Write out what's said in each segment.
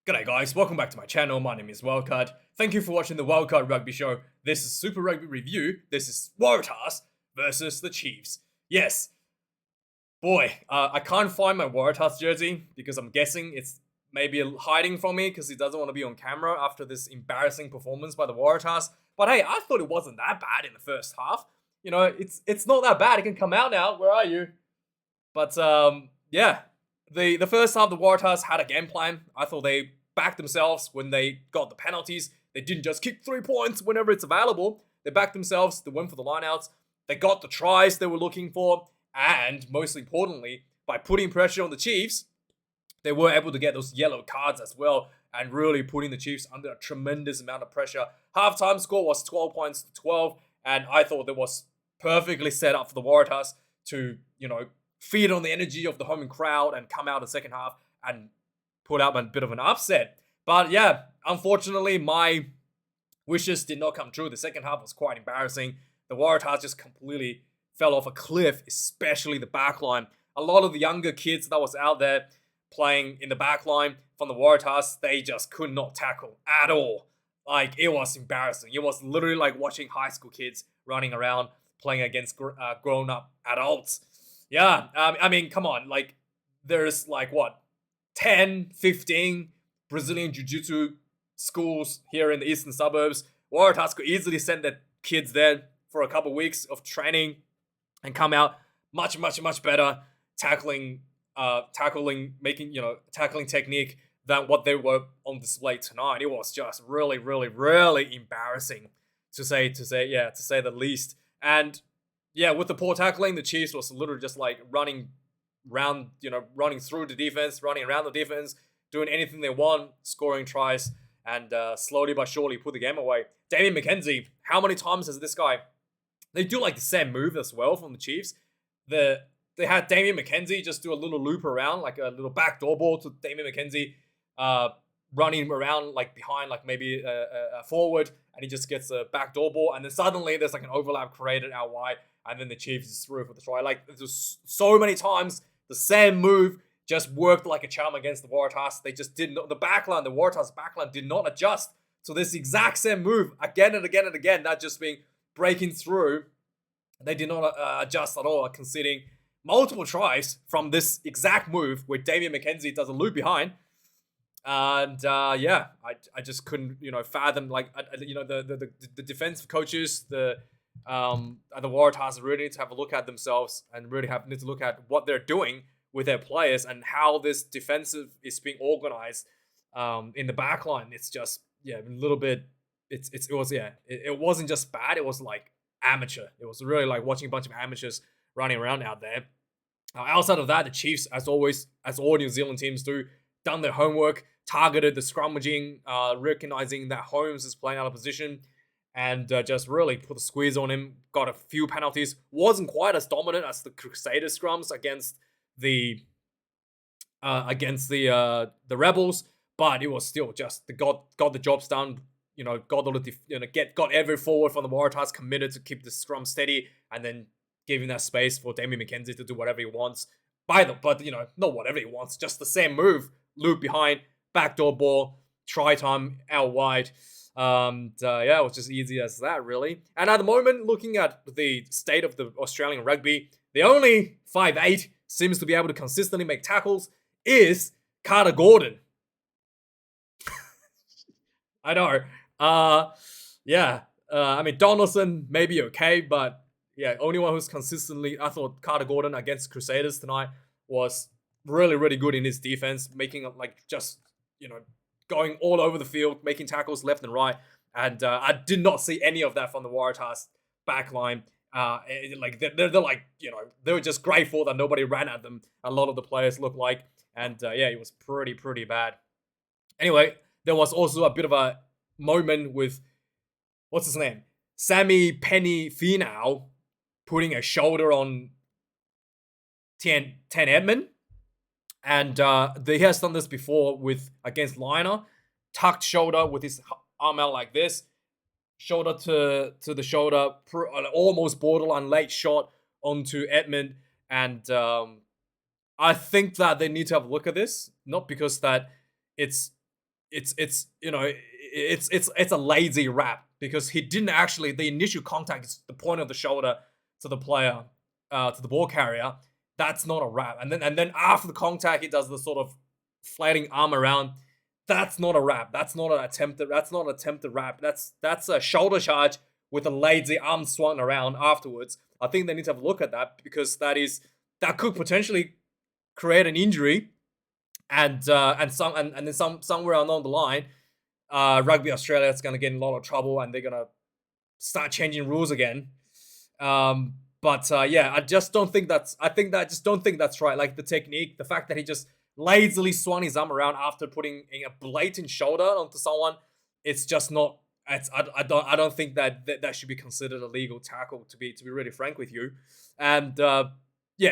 G'day guys, welcome back to my channel. My name is Wildkard. Thank you for watching the Wildkard Rugby Show. This is Super Rugby Review. This is Waratahs versus the Chiefs. Yes, boy, I can't find my Waratahs jersey because I'm guessing it's maybe hiding from me because he doesn't want to be on camera after this embarrassing performance by the Waratahs. But hey, I thought it wasn't that bad in the first half. You know, it's not that bad. It can come out now. Where are you? But yeah, the first half the Waratahs had a game plan. I thought they backed themselves when they got the penalties. They didn't just kick 3 points whenever it's available. They backed themselves. They went for the lineouts. They got the tries they were looking for, and most importantly, by putting pressure on the Chiefs, they were able to get those yellow cards as well, and really putting the Chiefs under a tremendous amount of pressure. Halftime score was 12 points to 12, and I thought that was perfectly set up for the Waratahs to, feed on the energy of the home crowd and come out in the second half and put up a bit of an upset. But yeah, unfortunately, my wishes did not come true. The second half was quite embarrassing. The Waratahs just completely fell off a cliff, especially the back line. A lot of the younger kids that was out there playing in the back line from the Waratahs, they just could not tackle at all. Like, it was embarrassing. It was literally like watching high school kids running around playing against grown-up adults. Yeah, I mean, come on. Like, there's like, what, 10, 15 Brazilian Jiu-Jitsu schools here in the eastern suburbs. Waratahs could easily send their kids there for a couple of weeks of training and come out much, much, much better tackling technique than what they were on display tonight. It was just really, really, really embarrassing to say the least. And yeah, with the poor tackling, the Chiefs was literally just like running through the defense, running around the defense, doing anything they want, scoring tries, and slowly but surely put the game away. Damian McKenzie, how many times has this guy? They do like the same move as well from the Chiefs. They had Damian McKenzie just do a little loop around, like a little backdoor ball to Damian McKenzie, running around like behind, like maybe a forward, and he just gets a backdoor ball, and then suddenly there's like an overlap created out wide, and then the Chiefs is through for the try. Like, there's so many times the same move just worked like a charm against the Waratahs. They just did not. The Waratahs backline did not adjust to this exact same move again and again and again. That just being breaking through. They did not adjust at all, conceding multiple tries from this exact move where Damian McKenzie does a loop behind. And yeah, I just couldn't fathom, like, the defensive coaches, the Waratahs really need to have a look at themselves and really need to look at what they're doing with their players and how this defensive is being organized in the back line. It's just a little bit. It wasn't just bad. It was like amateur. It was really like watching a bunch of amateurs running around out there. Outside of that, the Chiefs, as always, as all New Zealand teams do, done their homework, targeted the scrummaging, recognizing that Holmes is playing out of position, and just really put the squeeze on him. Got a few penalties. Wasn't quite as dominant as the Crusaders scrums against the Rebels, but it was still just got the jobs done. Got every forward from the Waratahs committed to keep the scrum steady, and then giving that space for Damian McKenzie to do whatever he wants. But not whatever he wants, just the same move, loop behind, backdoor ball, try time out wide. It was just easy as that, really. And at the moment, looking at the state of the Australian rugby, the only 5'8" seems to be able to consistently make tackles is Carter Gordon. I know. I mean, Donaldson may be okay, but yeah, only one who's consistently. I thought Carter Gordon against Crusaders tonight was really, really good in his defense, making going all over the field, making tackles left and right. And I did not see any of that from the Waratahs backline. They were just grateful that nobody ran at them. A lot of the players looked like, and it was pretty bad. Anyway, there was also a bit of a moment with, what's his name? Samipeni Finau putting a shoulder on Tane Edmed. And he has done this before against Liner. Tucked shoulder with his arm out like this. Shoulder to the shoulder. Almost borderline late shot onto Edmed. And I think that they need to have a look at this. Not because that it's it's a lazy wrap because he didn't actually the initial contact is the point of the shoulder to the player, to the ball carrier. That's not a wrap. And then after the contact, he does the sort of flating arm around. That's not a wrap. That's not an attempted. That's not an attempted wrap. That's a shoulder charge with a lazy arm swung around afterwards. I think they need to have a look at that because that could potentially create an injury, and then somewhere along the line, Rugby Australia is going to get in a lot of trouble, and they're going to start changing rules again. But I just don't think that's. I just don't think that's right. Like the technique, the fact that he just lazily swung his arm around after putting a blatant shoulder onto someone, it's just not. I don't think that should be considered a legal tackle. To be really frank with you, and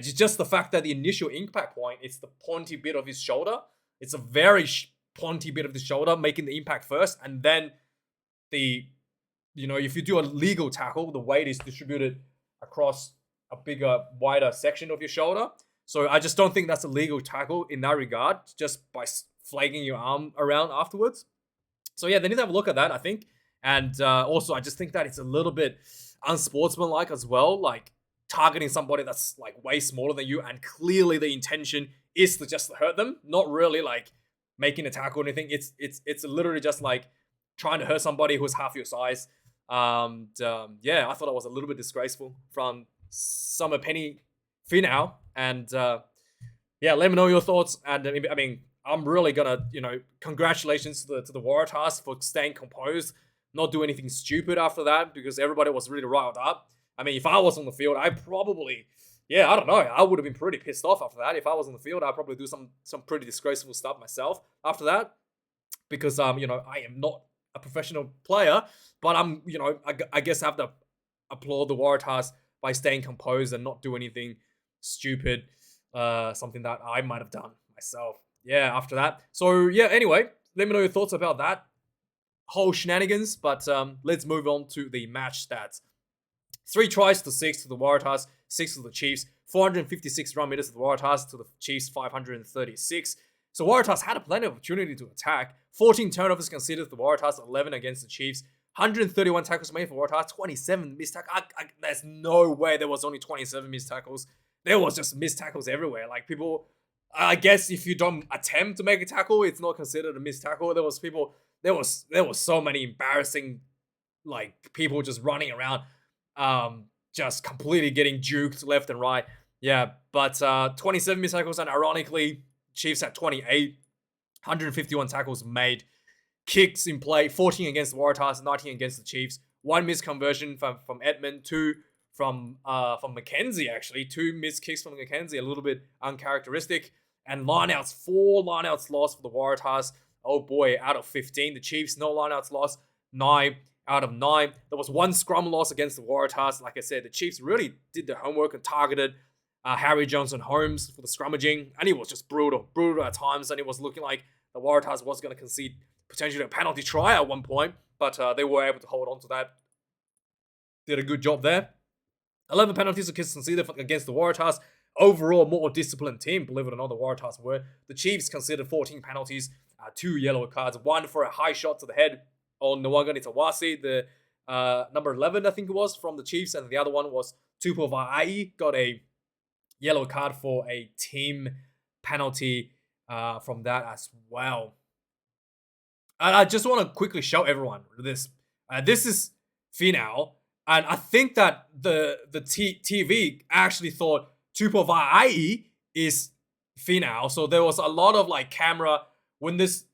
just the fact that the initial impact point, it's the pointy bit of his shoulder. It's a very pointy bit of the shoulder making the impact first, and then if you do a legal tackle, the weight is distributed across a bigger, wider section of your shoulder. So I just don't think that's a legal tackle in that regard, just by flagging your arm around afterwards. So yeah, they need to have a look at that, I think. And also, I just think that it's a little bit unsportsmanlike as well, like targeting somebody that's like way smaller than you, and clearly the intention is to just hurt them, not really like making a tackle or anything. It's literally just like trying to hurt somebody who's half your size. I thought it was a little bit disgraceful from Samipeni Finau. And let me know your thoughts. And I mean, I'm really gonna, congratulations to the Waratahs for staying composed, not do anything stupid after that, because everybody was really riled up. I mean, if I was on the field, I probably, I don't know, I would have been pretty pissed off after that. If I was on the field, I'd probably do some pretty disgraceful stuff myself after that, because I am not a professional player, but I guess I have to applaud the Waratahs by staying composed and not do anything stupid, something that I might have done myself. Yeah, after that. So anyway, let me know your thoughts about that whole shenanigans. But let's move on to the match stats. 3 tries to 6 to the Waratahs, 6 to the Chiefs, 456 run meters to the Waratahs to the Chiefs 536. So Waratahs had a plenty of opportunity to attack. 14 turnovers conceded to the Waratahs, 11 against the Chiefs. 131 tackles made for Waratahs, 27 missed tackles. There's no way there was only 27 missed tackles. There was just missed tackles everywhere. Like people, I guess if you don't attempt to make a tackle, it's not considered a missed tackle. There was so many embarrassing, like people just running around, just completely getting juked left and right. Yeah, but 27 missed tackles, and ironically, Chiefs had 28, 151 tackles made. Kicks in play, 14 against the Waratahs, 19 against the Chiefs. 1 missed conversion from Edmed, 2 from Mackenzie, actually. 2 missed kicks from Mackenzie, a little bit uncharacteristic. And lineouts, 4 lineouts lost for the Waratahs. Oh boy, out of 15. The Chiefs, no lineouts lost, 9 out of 9. There was 1 scrum loss against the Waratahs. Like I said, the Chiefs really did their homework and targeted Harry Johnson-Holmes for the scrummaging. And he was just brutal at times. And it was looking like the Waratahs was going to concede potentially a penalty try at one point, but they were able to hold on to that. Did a good job there. 11 penalties conceded against the Waratahs. Overall, more disciplined team, believe it or not, the Waratahs were. The Chiefs conceded 14 penalties, 2 yellow cards, 1 for a high shot to the head on Nwagani Tawasi, the number 11, I think it was, from the Chiefs, and the other one was Tupou Va'ai, got a yellow card for a team penalty from that as well. And I just want to quickly show everyone this. This is Finau, and I think that the TV actually thought Tupou Va'ai is Finau. So there was a lot of like camera when this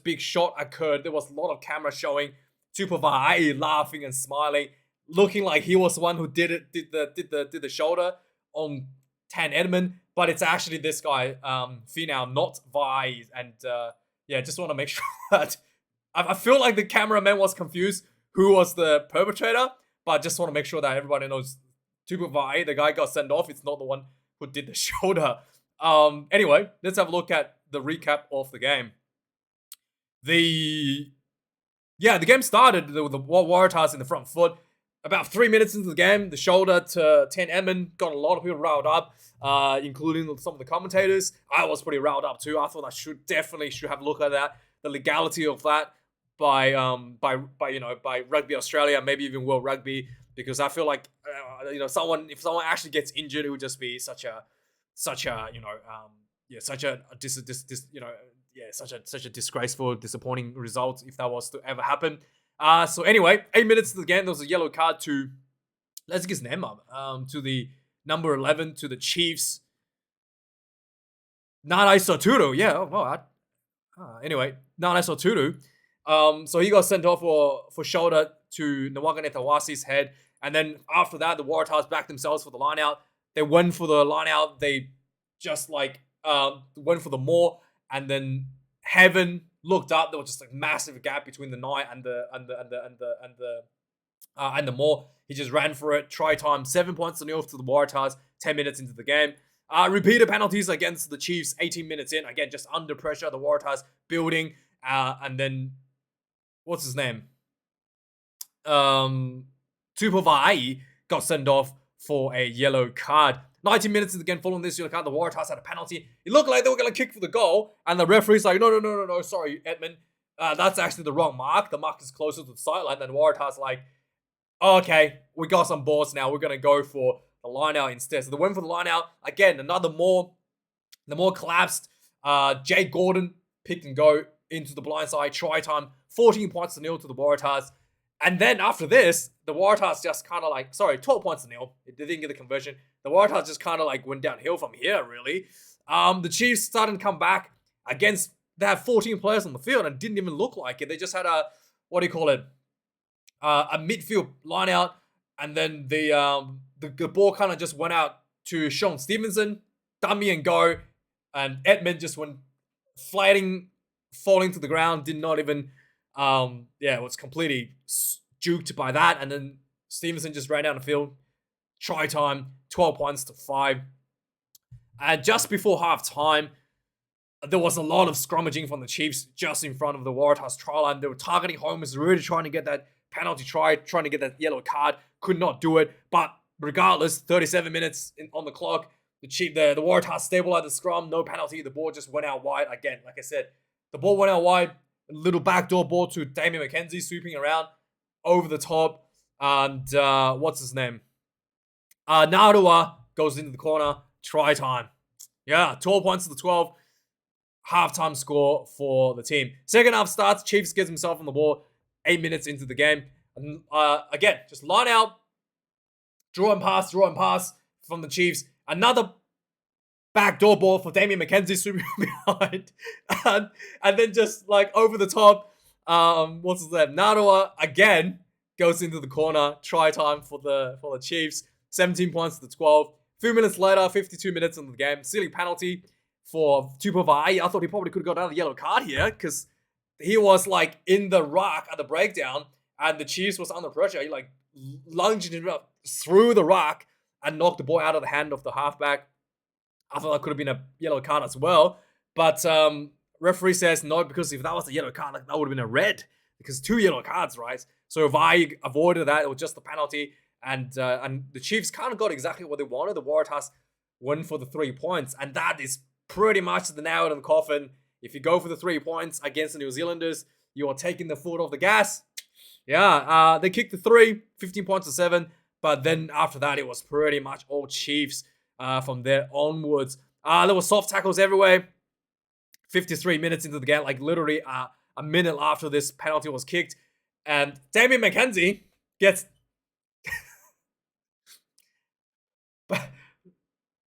big shot occurred. There was a lot of camera showing Tupou Va'ai laughing and smiling, looking like he was the one who did the shoulder on Tane Edmed, but it's actually this guy, Finau, not Va'ai, and just want to make sure that I feel like the cameraman was confused who was the perpetrator, but I just want to make sure that everybody knows Tupou Va'ai, the guy got sent off. It's not the one who did the shoulder. Anyway, let's have a look at the recap of the game. The game started with the Waratahs in the front foot. About 3 minutes into the game, the shoulder to Tane Edmed got a lot of people riled up, including some of the commentators. I was pretty riled up too. I thought I should have a look at that. the legality of that by Rugby Australia, maybe even World Rugby, because I feel like if someone actually gets injured, it would just be such a such a disgraceful, disappointing result if that was to ever happen. So anyway, 8 minutes to the game, there was a yellow card to, let's get his name up, to the number 11, to the Chiefs. Nana Soturu, yeah. Anyway, Nana Soturu. So he got sent off for shoulder to Nawagane Tawasi's head. And then after that, the Waratahs backed themselves for the line out. They went for the line out. They just went for the maul. And then Heaven looked up. There was just a massive gap between the Knight and the maul. He just ran for it. Try time, 7 points to nil to the Waratahs, 10 minutes into the game. Repeated penalties against the Chiefs, 18 minutes in. Again, just under pressure. The Waratahs building. And then, what's his name? Tupavai got sent off for a yellow card. 19 minutes in the game following this yellow card, the Waratahs had a penalty. It looked like they were going to kick for the goal. And the referee's like, no, sorry, Edmed. That's actually the wrong mark. The mark is closer to the sideline. Then the Waratahs like, oh, okay, we got some balls now. We're going to go for the line out instead. So they went for the line out. Again, the more collapsed. Jay Gordon picked and go into the blind side. Try time, 14 points to nil to the Waratahs. And then after this, the Waratahs just kind of 12 points to nil. They didn't get the conversion. The Waratahs just kind of went downhill from here, really. The Chiefs started to come back against, they had 14 players on the field and it didn't even look like it. They just had a midfield line out. And then the ball kind of just went out to Sean Stevenson, dummy and go. And Edmed just went falling to the ground, did not even, was completely juked by that. And then Stevenson just ran down the field. Try time, 12 points to 5. And just before half time, there was a lot of scrummaging from the Chiefs just in front of the Waratahs try line. They were targeting Holmes, really trying to get that penalty try, trying to get that yellow card. Could not do it. But regardless, 37 minutes on the clock. The Waratahs stabilized the scrum. No penalty. The ball just went out wide. Again, like I said, the ball went out wide. A little backdoor ball to Damien McKenzie sweeping around over the top. And what's his name? Narua goes into the corner. Try time. Yeah, 12 points to the 12. Halftime score for the team. Second half starts. Chiefs gets himself on the ball. 8 minutes into the game. And, again, just line out. Draw and pass from the Chiefs. Another backdoor ball for Damien McKenzie sweeping behind. And then just over the top. What's his name? Narua again goes into the corner. Try time for the Chiefs. 17 points to the 12. A few minutes later, 52 minutes into the game. Silly penalty for Tupavai. I thought he probably could have got another yellow card here because he was in the ruck at the breakdown and the Chiefs was under pressure. He lunged him up through the ruck and knocked the ball out of the hand of the halfback. I thought that could have been a yellow card as well. But referee says no, because if that was a yellow card, that would have been a red. Because 2 yellow cards, right? So if I avoided that, it was just the penalty. And the Chiefs kind of got exactly what they wanted. The Waratahs went for the 3 points. And that is pretty much the nail in the coffin. If you go for the 3 points against the New Zealanders, you are taking the foot off the gas. Yeah, they kicked the 3, 15 points to 7. But then after that, it was pretty much all Chiefs from there onwards. There were soft tackles everywhere. 53 minutes into the game, literally a minute after this penalty was kicked. And Damien McKenzie gets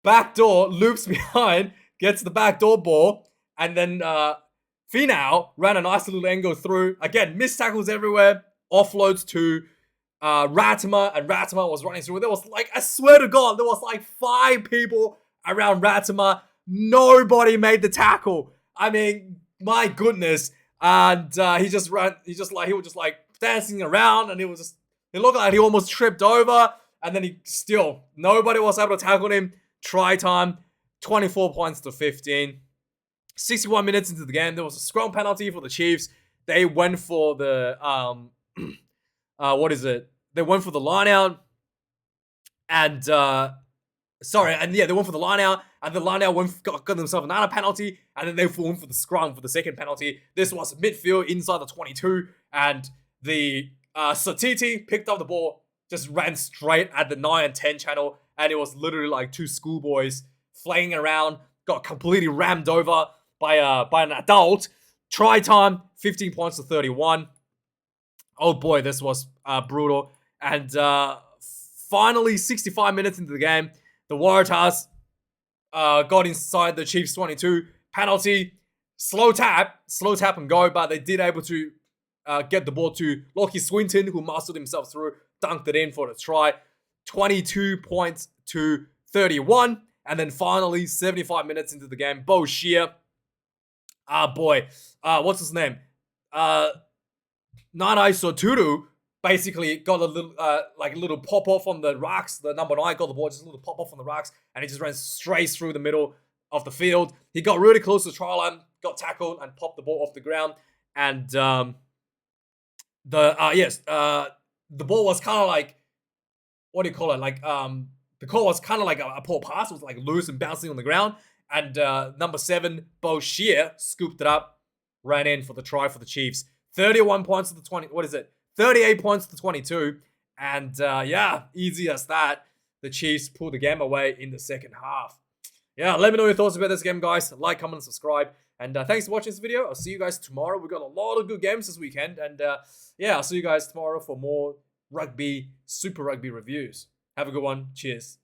backdoor, loops behind, gets the backdoor ball. And then Finau ran a nice little angle through. Again, missed tackles everywhere. Offloads to Ratima, and Ratima was running through. There was I swear to God, there was 5 people around Ratima. Nobody made the tackle. I mean, my goodness. And he was just dancing around, and it looked like he almost tripped over. And then nobody was able to tackle him. Try time, 24 points to 15. 61 minutes into the game, there was a scrum penalty for the Chiefs. They went for the They went for the line out, and Sorry, and yeah, they went for the line out, and the line out got themselves another penalty, and then they went for the scrum for the second penalty. This was midfield inside the 22, and the Satiti picked up the ball, just ran straight at the 9 and 10 channel, and it was literally like two schoolboys flaying around, got completely rammed over by an adult. Try time, 15 points to 31. Oh boy, this was brutal. And finally, 65 minutes into the game, the Waratahs got inside the Chiefs 22. Penalty, slow tap and go, but they did able to get the ball to Lockie Swinton, who muscled himself through, dunked it in for the try. 22 points to 31. And then finally, 75 minutes into the game, Bo Shear. What's his name? Nanai Soturu basically got a little pop off on the rocks. The number 9 got the ball, just a little pop off on the rocks, and he just ran straight through the middle of the field. He got really close to the try line, got tackled, and popped the ball off the ground. And the ball was kind of like, what do you call it? Like the call was kind of like a poor pass. It was like loose and bouncing on the ground. And number 7, Bo Shear, scooped it up, ran in for the try for the Chiefs. 31 points to the 20. What is it? 38 points to 22. And easy as that. The Chiefs pulled the game away in the second half. Yeah, let me know your thoughts about this game, guys. Like, comment, and subscribe. And thanks for watching this video. I'll see you guys tomorrow. We've got a lot of good games this weekend. And I'll see you guys tomorrow for more Super Rugby reviews. Have a good one. Cheers.